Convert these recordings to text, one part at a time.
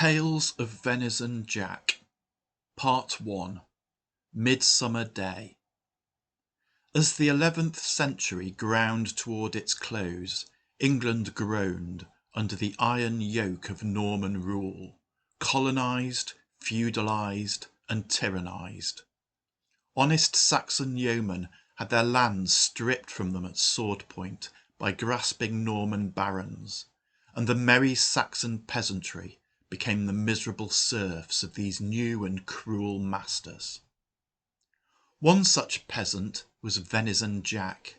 Tales of Venison Jack, Part 1, Midsummer Day. As the 11th century ground toward its close, England groaned under the iron yoke of Norman rule, colonised, feudalised and tyrannised. Honest Saxon yeomen had their lands stripped from them at sword point by grasping Norman barons, and the merry Saxon peasantry became the miserable serfs of these new and cruel masters. One such peasant was Venison Jack.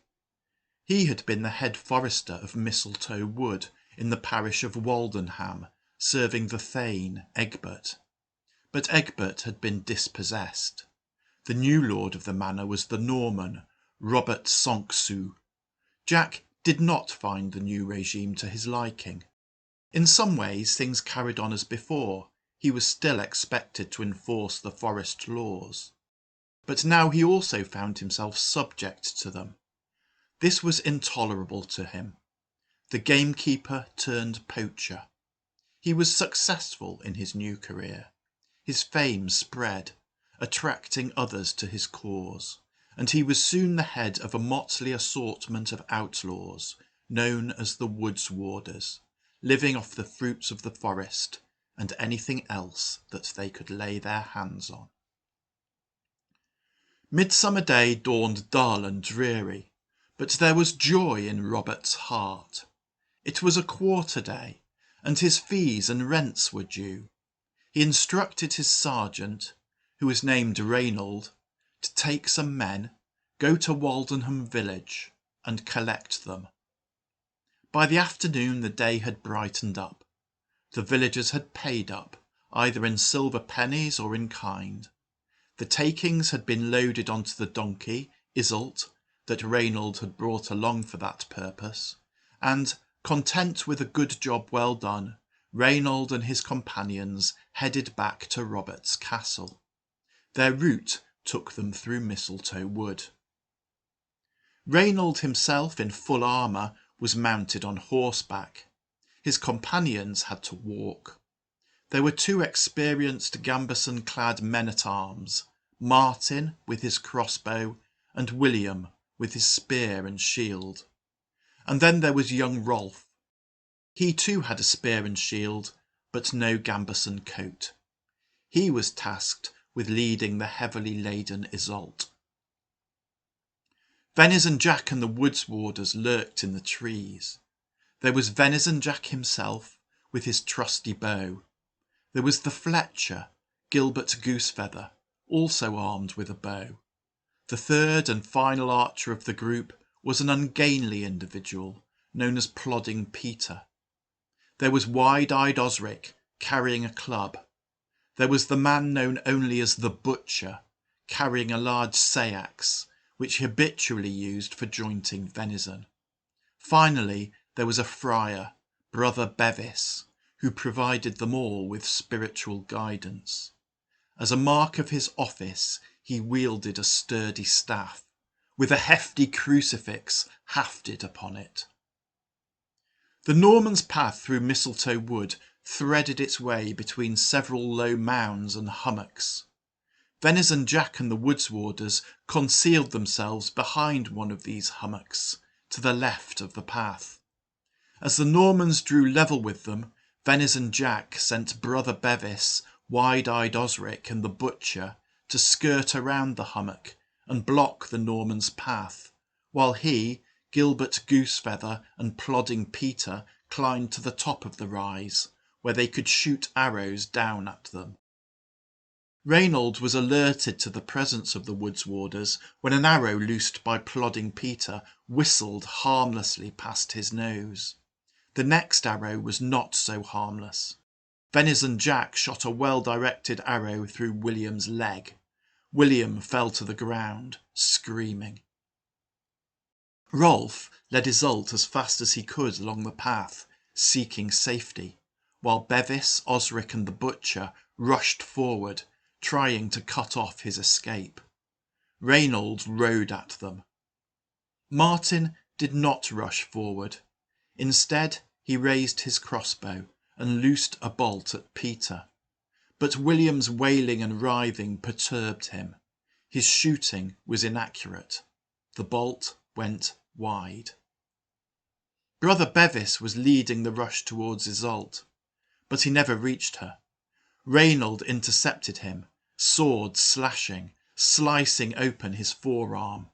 He had been the head forester of Mistletoe Wood in the parish of Waldenham, serving the Thane, Egbert. But Egbert had been dispossessed. The new lord of the manor was the Norman, Robert Sonksue. Jack did not find the new regime to his liking. In some ways things carried on as before. He was still expected to enforce the forest laws. But now he also found himself subject to them. This was intolerable to him. The gamekeeper turned poacher. He was successful in his new career. His fame spread, attracting others to his cause, and he was soon the head of a motley assortment of outlaws known as the Woods Warders, living off the fruits of the forest and anything else that they could lay their hands on. Midsummer Day dawned dull and dreary, but there was joy in Robert's heart. It was a quarter day, and his fees and rents were due. He instructed his sergeant, who was named Reynold, to take some men, go to Waldenham village, and collect them. By the afternoon the day had brightened up. The villagers had paid up, either in silver pennies or in kind. The takings had been loaded onto the donkey, Iseult, that Reynold had brought along for that purpose, and, content with a good job well done, Reynold and his companions headed back to Robert's castle. Their route took them through Mistletoe Wood. Reynold himself, in full armour, was mounted on horseback. His companions had to walk. There were two experienced gambeson-clad men-at-arms, Martin with his crossbow and William with his spear and shield. And then there was young Rolf. He too had a spear and shield, but no gambeson coat. He was tasked with leading the heavily laden Iseult. Venison Jack and the Woods Warders lurked in the trees. There was Venison Jack himself, with his trusty bow. There was the Fletcher, Gilbert Goosefeather, also armed with a bow. The third and final archer of the group was an ungainly individual, known as Plodding Peter. There was wide-eyed Osric, carrying a club. There was the man known only as the Butcher, carrying a large sayax, which he habitually used for jointing venison. Finally, there was a friar, Brother Bevis, who provided them all with spiritual guidance. As a mark of his office, he wielded a sturdy staff, with a hefty crucifix hafted upon it. The Norman's path through Mistletoe Wood threaded its way between several low mounds and hummocks. Venison Jack and the Woods Warders concealed themselves behind one of these hummocks, to the left of the path. As the Normans drew level with them, Venison Jack sent Brother Bevis, wide-eyed Osric and the Butcher to skirt around the hummock and block the Normans' path, while he, Gilbert Goosefeather and Plodding Peter climbed to the top of the rise, where they could shoot arrows down at them. Reynold was alerted to the presence of the Woods Warders when an arrow loosed by Plodding Peter whistled harmlessly past his nose. The next arrow was not so harmless. Venison Jack shot a well-directed arrow through William's leg. William fell to the ground, screaming. Rolf led Iseult as fast as he could along the path, seeking safety, while Bevis, Osric and the Butcher rushed forward, trying to cut off his escape. Reynold rode at them. Martin did not rush forward. Instead, he raised his crossbow and loosed a bolt at Peter. But William's wailing and writhing perturbed him. His shooting was inaccurate. The bolt went wide. Brother Bevis was leading the rush towards Isolde, but he never reached her. Reynold intercepted him, sword slashing, slicing open his forearm.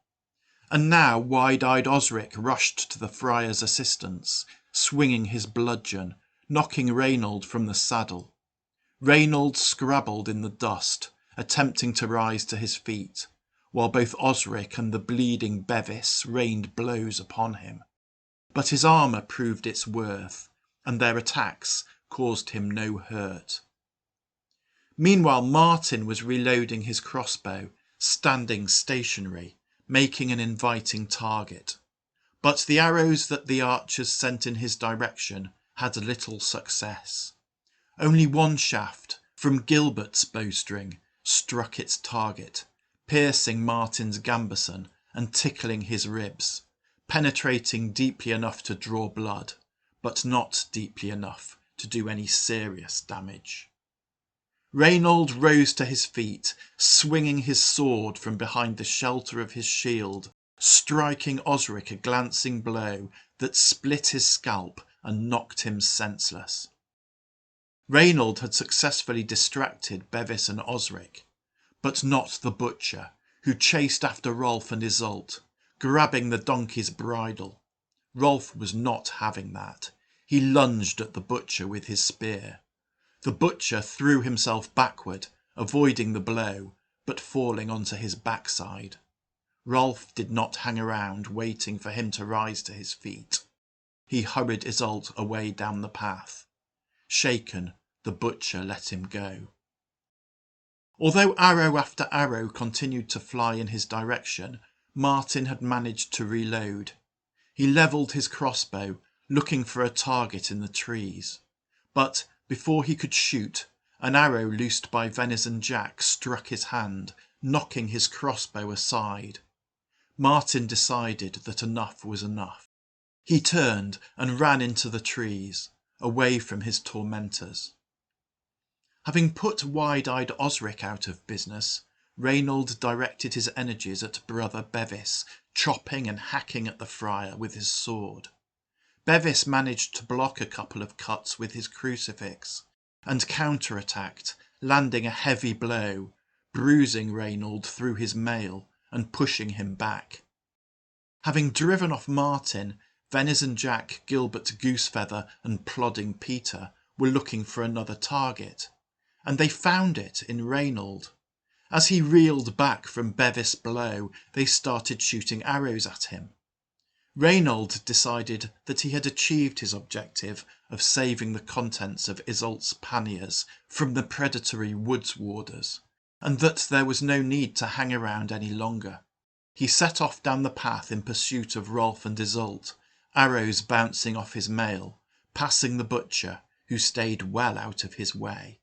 And now wide-eyed Osric rushed to the friar's assistance, swinging his bludgeon, knocking Reynold from the saddle. Reynold scrabbled in the dust, attempting to rise to his feet, while both Osric and the bleeding Bevis rained blows upon him. But his armour proved its worth, and their attacks caused him no hurt. Meanwhile Martin was reloading his crossbow, standing stationary, making an inviting target. But the arrows that the archers sent in his direction had little success. Only one shaft, from Gilbert's bowstring, struck its target, piercing Martin's gambeson and tickling his ribs, penetrating deeply enough to draw blood, but not deeply enough to do any serious damage. Reynold rose to his feet, swinging his sword from behind the shelter of his shield, striking Osric a glancing blow that split his scalp and knocked him senseless. Reynold had successfully distracted Bevis and Osric, but not the butcher, who chased after Rolf and Isolde, grabbing the donkey's bridle. Rolf was not having that. He lunged at the butcher with his spear. The butcher threw himself backward, avoiding the blow, but falling onto his backside. Rolf did not hang around waiting for him to rise to his feet. He hurried Isolde away down the path. Shaken, the butcher let him go. Although arrow after arrow continued to fly in his direction, Martin had managed to reload. He levelled his crossbow, looking for a target in the trees. But before he could shoot, an arrow loosed by Venison Jack struck his hand, knocking his crossbow aside. Martin decided that enough was enough. He turned and ran into the trees, away from his tormentors. Having put wide-eyed Osric out of business, Reynold directed his energies at brother Bevis, chopping and hacking at the friar with his sword. Bevis managed to block a couple of cuts with his crucifix, and counter-attacked, landing a heavy blow, bruising Reynold through his mail and pushing him back. Having driven off Martin, Venison Jack, Gilbert Goosefeather and Plodding Peter were looking for another target, and they found it in Reynold. As he reeled back from Bevis' blow, they started shooting arrows at him. Reynold decided that he had achieved his objective of saving the contents of Isolde's panniers from the predatory woods warders, and that there was no need to hang around any longer. He set off down the path in pursuit of Rolf and Isolde, arrows bouncing off his mail, passing the butcher, who stayed well out of his way.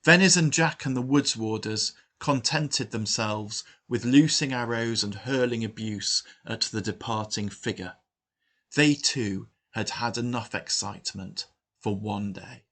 Venison Jack and the woods warders contented themselves with loosing arrows and hurling abuse at the departing figure. They too had had enough excitement for one day.